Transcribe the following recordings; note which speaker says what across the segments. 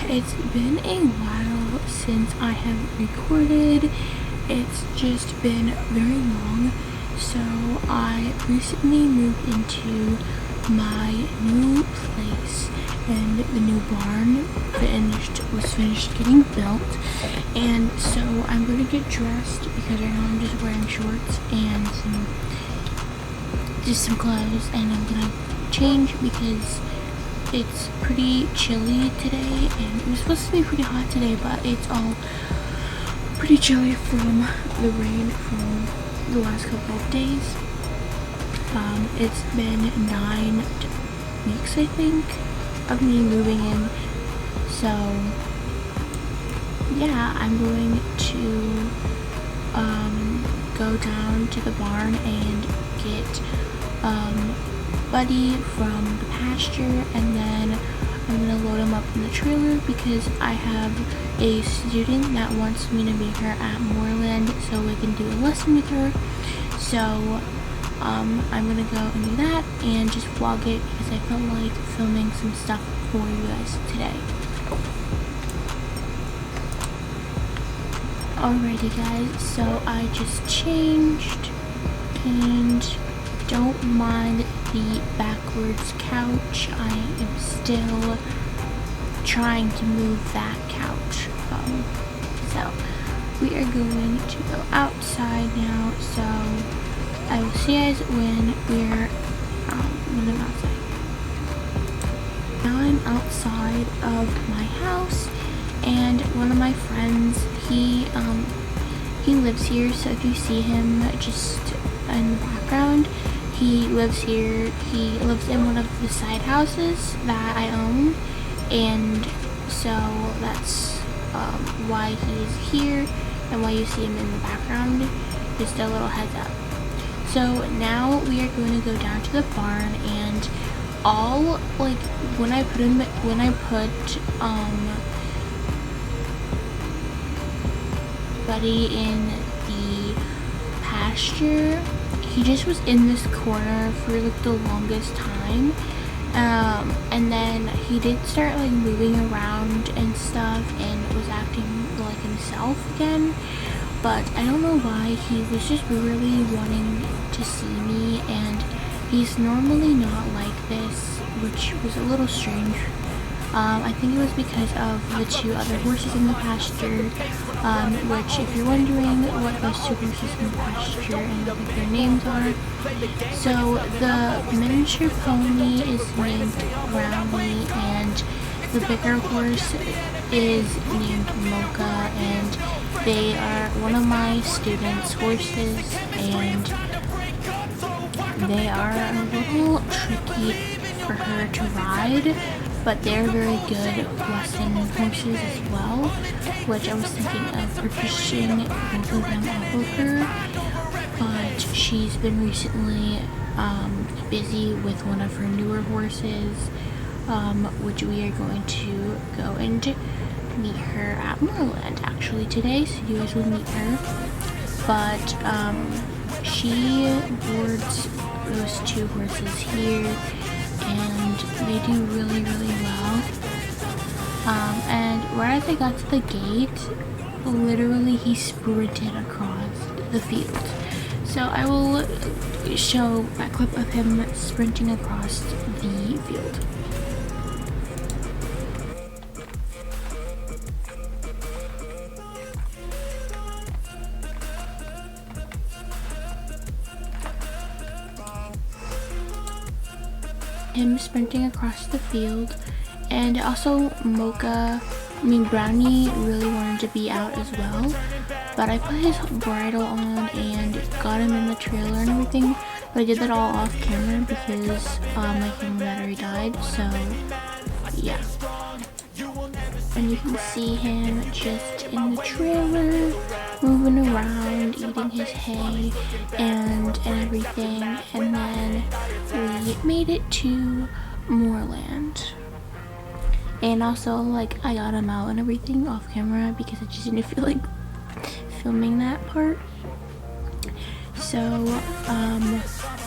Speaker 1: it's been a while since I have recorded. It's just been very long. So I recently moved into my new place, and the new barn was finished getting built. And so I'm gonna get dressed because right now I'm just wearing shorts and some clothes, and I'm gonna change because it's pretty chilly today, and it was supposed to be pretty hot today, but it's all pretty chilly from the rain from the last couple of days. It's been 9 weeks, I think, of me moving in. So yeah, I'm going to go down to the barn and get Buddy from the pasture, and then I'm gonna load him up in the trailer because I have a student that wants me to meet her at Moorland so we can do a lesson with her. So I'm gonna go and do that and just vlog it because I felt like filming some stuff for you guys today. Alrighty guys, so I just changed, and don't mind the backwards couch. I am still trying to move that couch. So we are going to go outside now. So I will see you guys when I'm outside. Now I'm outside of my house, and one of my friends, he lives here. So if you see him just in the background, he lives here. He lives in one of the side houses that I own, and so that's why he's here and why you see him in the background. Just a little heads up. So now we are going to go down to the barn, and all like when I put Buddy in the pasture, he just was in this corner for like the longest time, and then he did start like moving around and stuff and was acting like himself again, but I don't know why. He was just really wanting to see me, and he's normally not like this, which was a little strange. I think it was because of the 2 other horses in the pasture, which, if you're wondering what those 2 horses in the pasture and what their names are, so the miniature pony is named Brownie, and the bigger horse is named Mocha, and they are one of my students' horses, and they are a little tricky for her to ride, but they're very good lesson horses as well, which I was thinking of purchasing both of them off of her, but she's been recently busy with one of her newer horses, which we are going to go and meet her at Moorland actually today, so you guys will meet her. But she boards those 2 horses here, and they do really well. And right as I got to the gate, literally he sprinted across the field. So I will show a clip of him sprinting across the field. Him sprinting across the field, and also Brownie really wanted to be out as well, but I put his bridle on and got him in the trailer and everything, but I did that all off camera because my camera battery died, so yeah. And you can see him just in the trailer, moving around, eating his hay and everything, and then we made it to Moorland. And also, like, I got him out and everything off camera because I just didn't feel like filming that part. So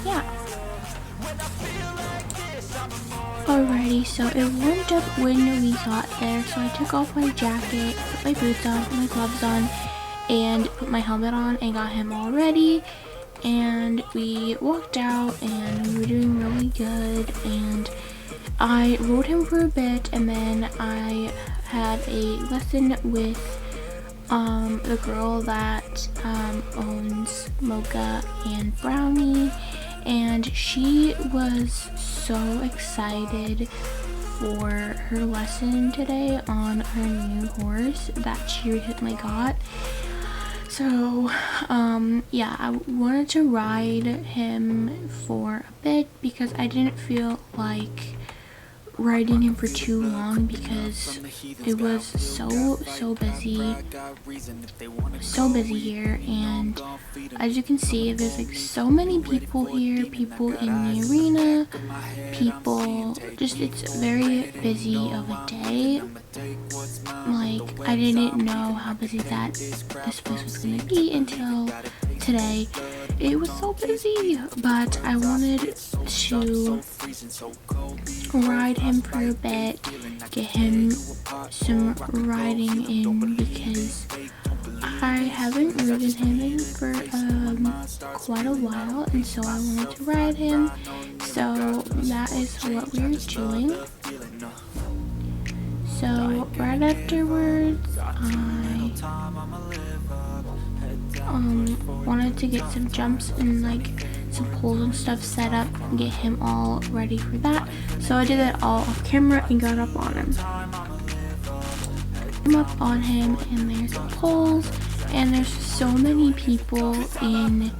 Speaker 1: yeah. Alrighty, so it warmed up when we got there, so I took off my jacket, put my boots on, put my gloves on, and put my helmet on and got him all ready. And we walked out and we were doing really good, and I rode him for a bit, and then I had a lesson with the girl that owns Mocha and Brownie, and she was so excited for her lesson today on her new horse that she recently got. So yeah, I wanted to ride him for a bit because I didn't feel like riding him for too long because it was so busy here, and as you can see, there's like so many people here, people in the arena, people, just it's very busy of a day. Like, I didn't know how busy that this place was gonna be until today. It was so busy, but I wanted to ride him for a bit, get him some riding in because I haven't ridden him in for quite a while, and so I wanted to ride him. So that is what we're doing. So right afterwards, I wanted to get some jumps and like some poles and stuff set up and get him all ready for that. So I did that all off camera and got up on him. I'm up on him, and there's the poles, and there's so many people in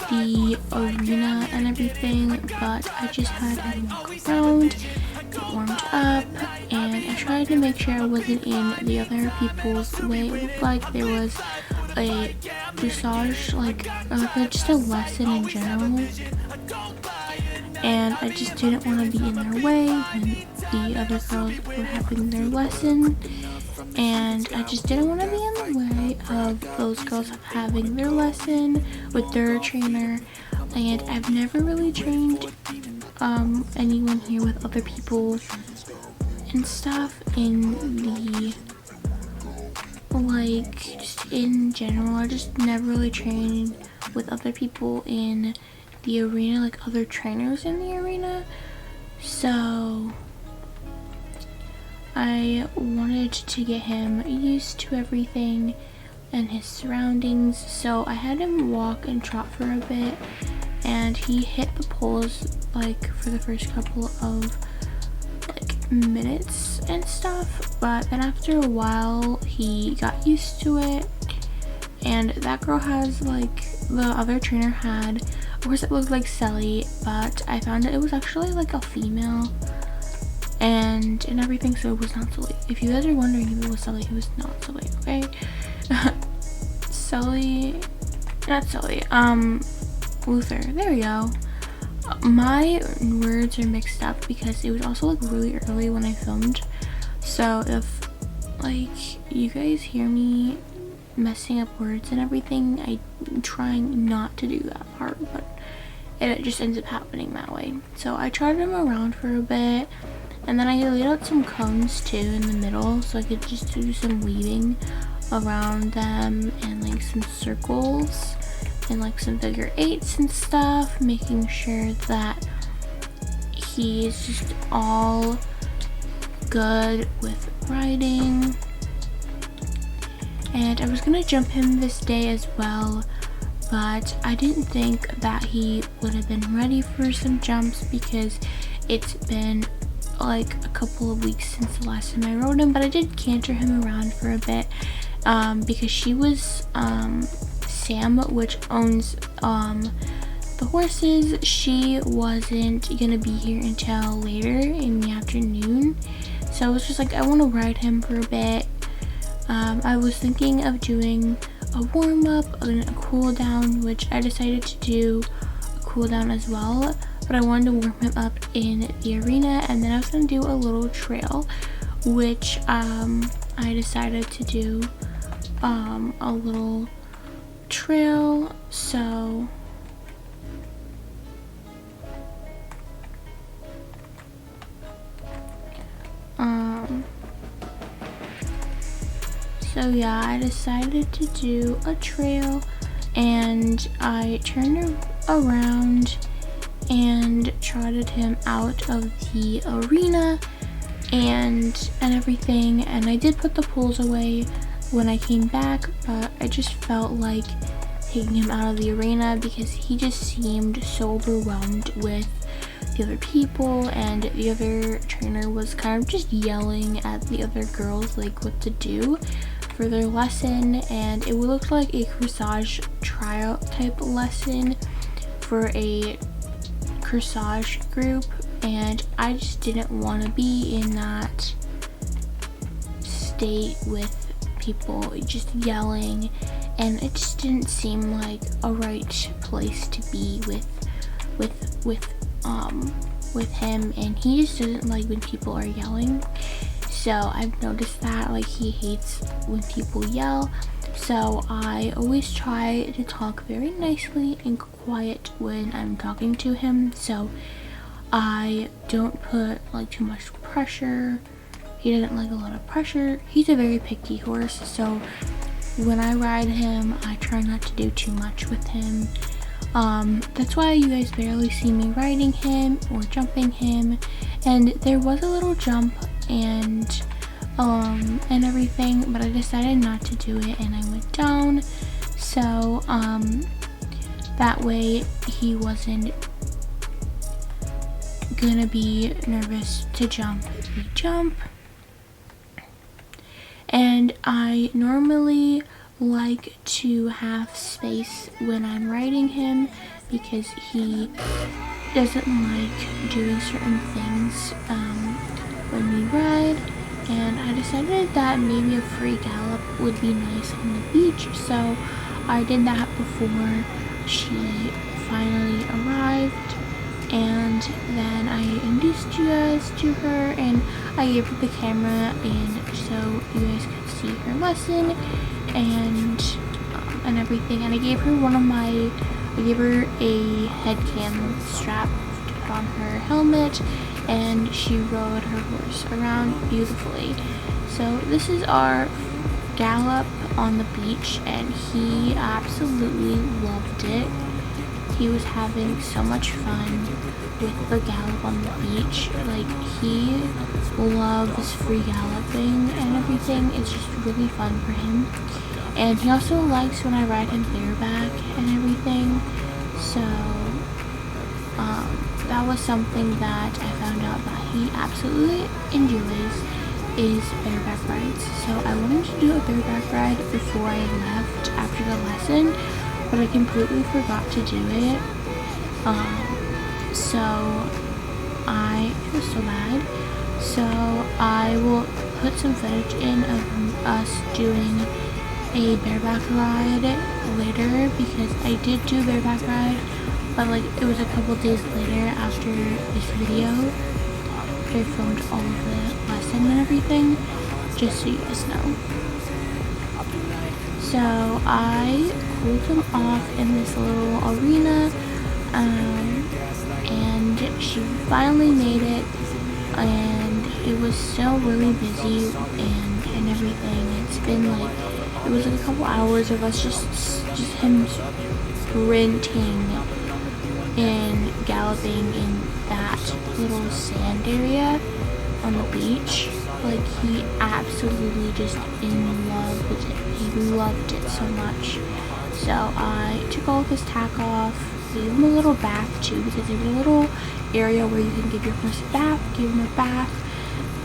Speaker 1: the arena and everything, but I just had him walk around, get warmed up, and I tried to make sure I wasn't in the other people's way. It looked like there was a dressage, like just a lesson in general, and I just didn't want to be in their way when the other girls were having their lesson, and I just didn't want to be in the way of those girls having their lesson with their trainer. And I've never really trained anyone here with other people and stuff in the, like, just in general. I just never really trained with other people in the arena, like other trainers in the arena. So I wanted to get him used to everything and his surroundings, so I had him walk and trot for a bit, and he hit the poles like for the first couple of like minutes and stuff, but then after a while he got used to it. And that girl has, like, the other trainer had, of course it looked like Sally, but I found it was actually like a female and everything, so it was not Sully. If you guys are wondering if it was Sully, it was not Sully, okay? Luther, there we go. My words are mixed up because it was also like really early when I filmed, so if like you guys hear me messing up words and everything, I'm trying not to do that part, but it just ends up happening that way. So I trotted him around for a bit, and then I laid out some cones too in the middle so I could just do some weaving around them and like some circles and like some figure eights and stuff, making sure that he's just all good with riding. And I was gonna jump him this day as well, but I didn't think that he would have been ready for some jumps because it's been like a couple of weeks since the last time I rode him. But I did canter him around for a bit because she was Sam, which owns the horses, she wasn't gonna be here until later in the afternoon, so I was just like, I want to ride him for a bit. I was thinking of doing a warm-up and a cool down, which I decided to do a cool down as well, but I wanted to warm him up in the arena, and then I was going to do a little trail, which I decided to do a little trail. So So yeah, I decided to do a trail, and I turned around and trotted him out of the arena and everything, and I did put the poles away when I came back, but I just felt like taking him out of the arena because he just seemed so overwhelmed with the other people, and the other trainer was kind of just yelling at the other girls like what to do for their lesson, and it looked like a corsage trial type lesson for a corsage group, and I just didn't want to be in that state with people just yelling, and it just didn't seem like a right place to be with him, and he just doesn't like when people are yelling. So I've noticed that like he hates when people yell, so I always try to talk very nicely and quiet when I'm talking to him, so I don't put like too much pressure. He doesn't like a lot of pressure. He's a very picky horse, so when I ride him I try not to do too much with him. That's why you guys barely see me riding him or jumping him, and there was a little jump and everything, but I decided not to do it and I went down, so that way he wasn't gonna be nervous to jump if we jump. And I normally like to have space when I'm riding him because he doesn't like doing certain things when we ride, and I decided that maybe a free gallop would be nice on the beach, so I did that before she finally arrived, and then I introduced you guys to her and I gave her the camera and so you guys could see her lesson and everything, and I gave her a head cam strap to put on her helmet, and she rode her horse around beautifully. So this is our gallop on the beach, and he absolutely loved it. He was having so much fun with the gallop on the beach. Like, he loves free galloping and everything. It's just really fun for him. And he also likes when I ride him bareback and everything. So that was something that I found out that he absolutely enjoys is bareback rides. So I wanted to do a bareback ride before I left after the lesson, but I completely forgot to do it. So I feel so bad. So I will put some footage in of us doing a bareback ride later, because I did do a bareback ride, but like it was a couple days later after this video. I filmed all of the lesson and everything, just so you guys know. So I pulled him off in this little arena, and she finally made it, and it was still really busy and everything. It's been like, it was like a couple hours of us just him sprinting and galloping in that little sand area on the beach. Like, he absolutely just in love with it. He loved it so much. So I took all of his tack off, gave him a little bath too, because there's a little area where you can give your horse a bath, give him a bath,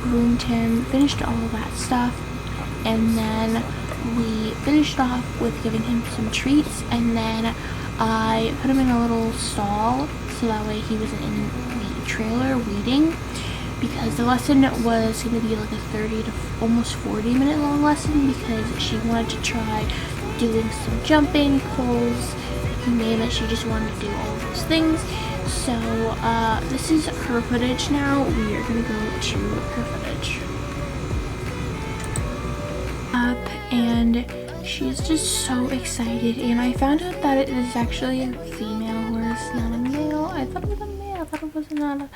Speaker 1: groomed him, finished all of that stuff, and then we finished off with giving him some treats, and then I put him in a little stall so that way he wasn't in the trailer waiting, because the lesson was going to be like a 30 to almost 40-minute long lesson, because she wanted to try doing some jumping, pulls, you name it. She just wanted to do all of those things. So this is her footage now. We are going to go to her footage. And she's just so excited, and I found out that it is actually a female horse, not a male. I thought it was a male. I thought it was not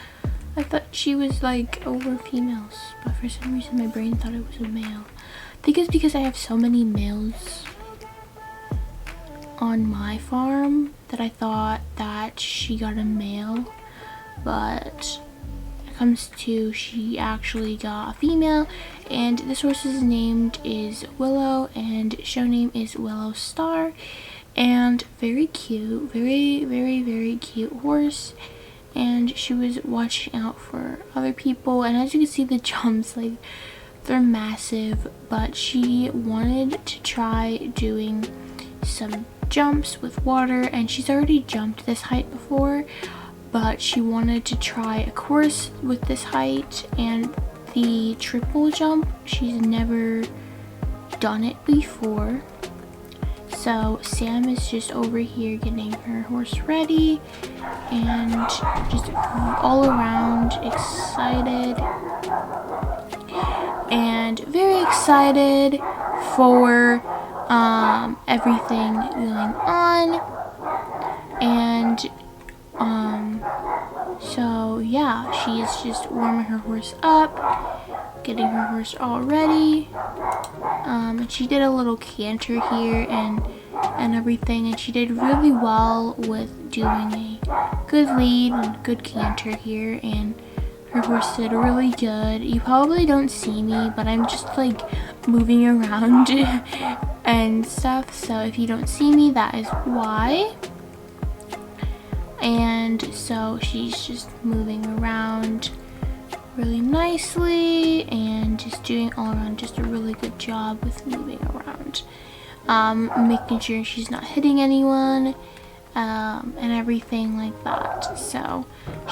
Speaker 1: I thought she was like over females, but for some reason my brain thought it was a male. I think it's because I have so many males on my farm that I thought that she got a male, but it comes to she actually got a female. And this horse's name is Willow, and show name is Willow Star, and very cute, very cute horse. And she was watching out for other people, and as you can see, the jumps, like, they're massive, but she wanted to try doing some jumps with water, and she's already jumped this height before, but she wanted to try a course with this height and the triple jump. She's never done it before. So Sam is just over here getting her horse ready and just all around excited and very excited for everything going on. And so yeah, she's just warming her horse up, getting her horse all ready. And she did a little canter here and everything, and she did really well with doing a good lead and good canter here, and her horse did really good. You probably don't see me, but I'm just like moving around and stuff, so if you don't see me, that is why. And so she's just moving around really nicely and just doing all around just a really good job with moving around, making sure she's not hitting anyone, and everything like that. So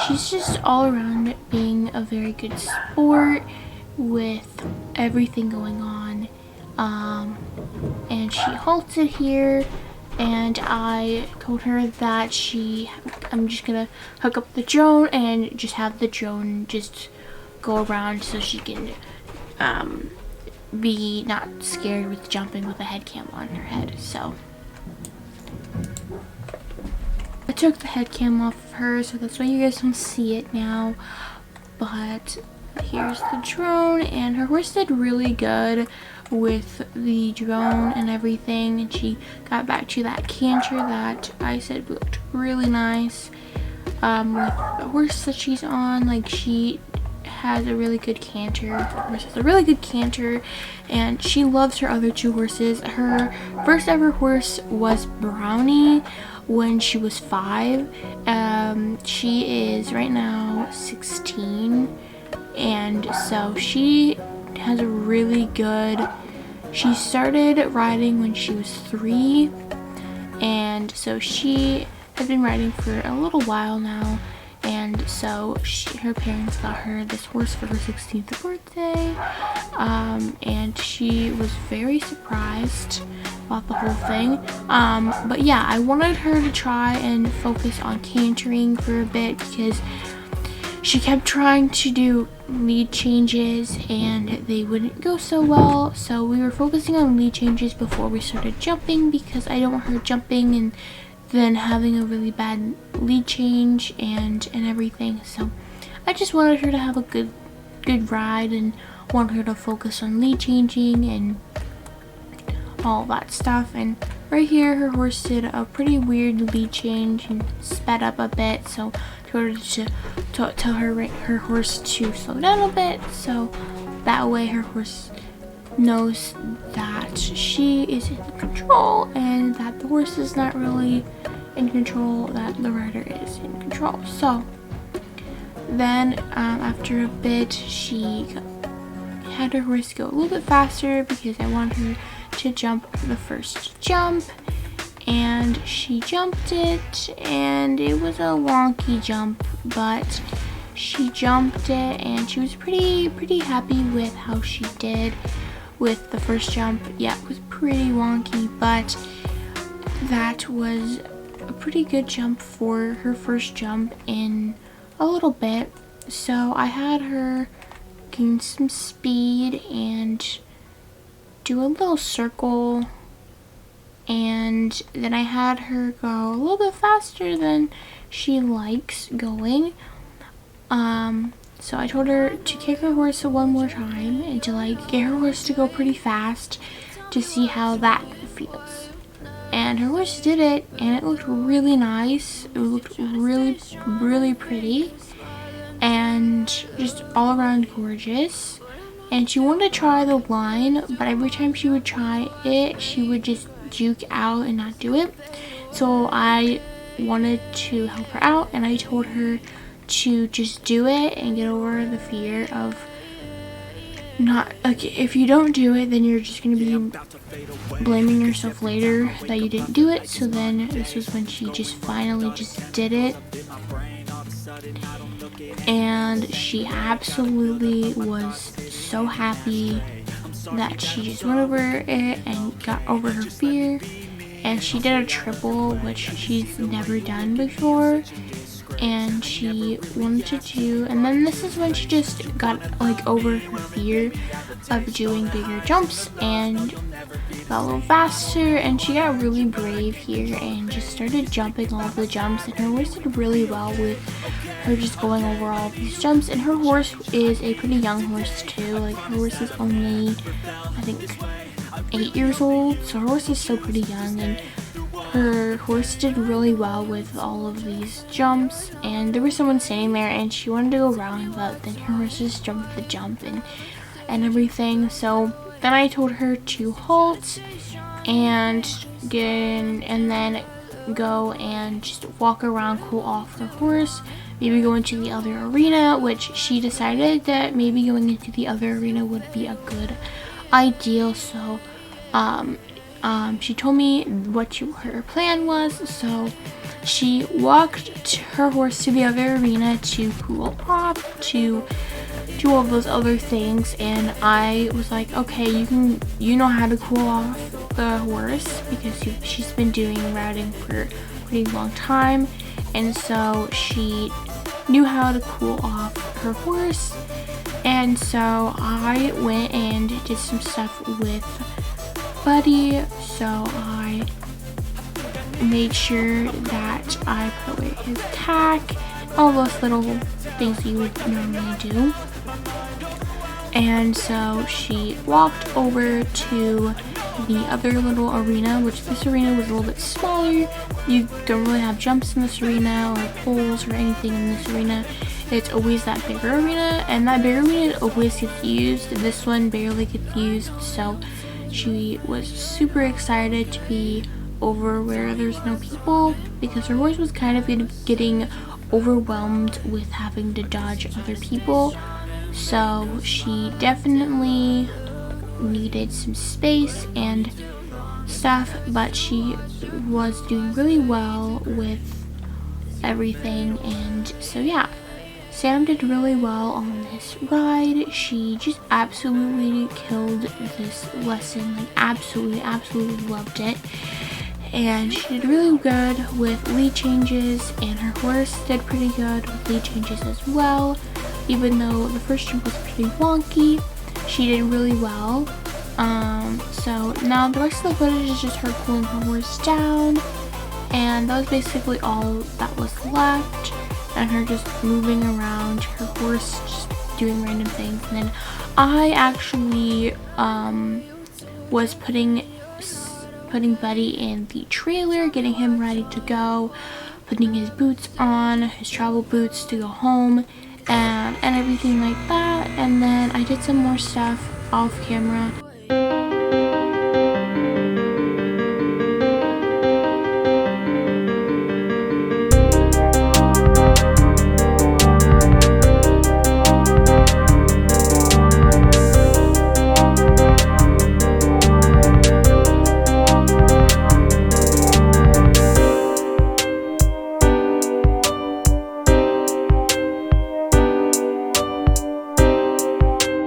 Speaker 1: she's just all around being a very good sport with everything going on. And she halted here, and I told her that I'm just gonna hook up the drone and just have the drone just go around so she can be not scared with jumping with a head cam on her head. So I took the head cam off of her, so that's why you guys don't see it now. But here's the drone, and her horse did really good with the drone and everything, and she got back to that canter that I said looked really nice. With the horse that she's on, like, she has a really good canter. The horse has a really good canter, and she loves her other two horses. Her first ever horse was Brownie when she was 5. She is right now 16, and so she has a really good, she started riding when she was 3, and so she has been riding for a little while now. And so her parents got her this horse for her 16th birthday, and she was very surprised about the whole thing. But yeah, I wanted her to try and focus on cantering for a bit because she kept trying to do lead changes and they wouldn't go so well. So we were focusing on lead changes before we started jumping, because I don't want her jumping and then having a really bad lead change and everything. So I just wanted her to have a good ride and want her to focus on lead changing and all that stuff. And right here, her horse did a pretty weird lead change and sped up a bit, so I told her to tell her horse to slow down a bit, so that way her horse knows that she is in control and that the horse is not really in control, that the rider is in control. So then after a bit, she had her horse go a little bit faster because I wanted her to jump the first jump, and she jumped it, and it was a wonky jump, but she jumped it, and she was pretty happy with how she did with the first jump. Yeah, it was pretty wonky, but that was a pretty good jump for her first jump in a little bit. So I had her gain some speed and do a little circle, and then I had her go a little bit faster than she likes going. So I told her to kick her horse one more time and to like get her horse to go pretty fast to see how that feels. And her horse did it, and it looked really nice. It looked really, really pretty and just all around gorgeous. And she wanted to try the line, but every time she would try it, she would just juke out and not do it. So I wanted to help her out, and I told her to just do it and get over the fear of not, like, if you don't do it, then you're just going to be blaming yourself later that you didn't do it. So then this was when she just finally just did it, and she absolutely was so happy that she just went over it and got over her fear. And she did a triple, which she's never done before, and she wanted to do, and then this is when she just got like over her fear of doing bigger jumps and got a little faster, and she got really brave here and just started jumping all the jumps, and her horse did really well with her just going over all these jumps. And her horse is a pretty young horse too, like her horse is only, I think, 8 years old, so her horse is still pretty young, and her horse did really well with all of these jumps. And there was someone standing there and she wanted to go around, but then her horse just jumped the jump and everything. So then I told her to halt and get in, and then go and just walk around, cool off her horse, maybe go into the other arena, which she decided that maybe going into the other arena would be a good idea. So she told me what her plan was. So she walked her horse to the other arena to cool off, to do all those other things, and I was like, okay, you know how to cool off the horse because she's been doing riding for a pretty long time, and so she knew how to cool off her horse. And so I went and did some stuff with Buddy. So I made sure that I put away his tack, all those little things that you would normally do. And so she walked over to the other little arena, which this arena was a little bit smaller. You don't really have jumps in this arena or poles or anything in this arena. It's always that bigger arena, and that bigger arena always gets used. This one barely gets used, so she was super excited to be over where there's no people, because her horse was kind of getting overwhelmed with having to dodge other people. So she definitely needed some space and stuff, but she was doing really well with everything. And so yeah, Sam did really well on this ride. She just absolutely killed this lesson, like absolutely loved it. And she did really good with lead changes, and her horse did pretty good with lead changes as well. Even though the first jump was pretty wonky, she did really well. So now the rest of the footage is just her cooling her horse down, and that was basically all that was left, and her just moving around her horse, just doing random things. And then I actually was putting Buddy in the trailer, getting him ready to go, putting his boots on, his travel boots to go home, and everything like that. And then I did some more stuff off camera.